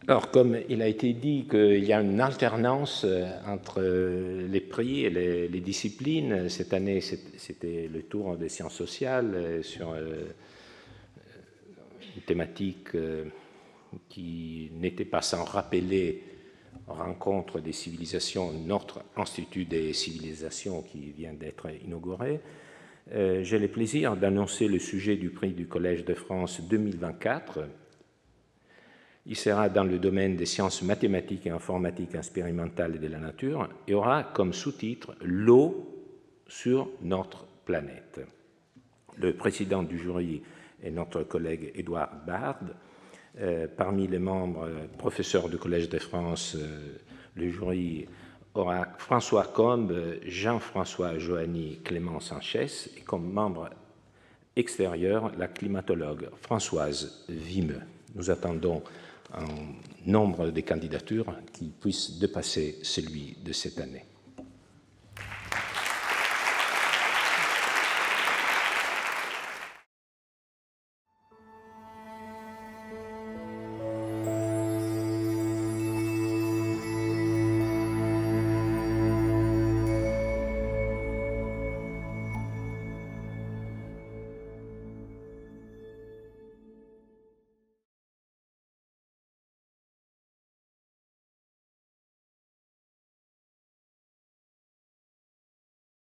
Alors, comme il a été dit qu'il y a une alternance entre les prix et les disciplines, cette année, c'était le tour des sciences sociales sur une thématique qui n'était pas sans rappeler Rencontre des civilisations, notre Institut des civilisations qui vient d'être inauguré. J'ai le plaisir d'annoncer le sujet du prix du Collège de France 2024. Il sera dans le domaine des sciences mathématiques et informatiques expérimentales et de la nature et aura comme sous-titre « L'eau sur notre planète ». Le président du jury est notre collègue Édouard Bard. Parmi les membres professeurs du Collège de France, le jury aura François Combes, Jean-François Joanny, Clément Sanchez et comme membre extérieur, la climatologue Françoise Vimeux. Nous attendons un nombre de candidatures qui puissent dépasser celui de cette année.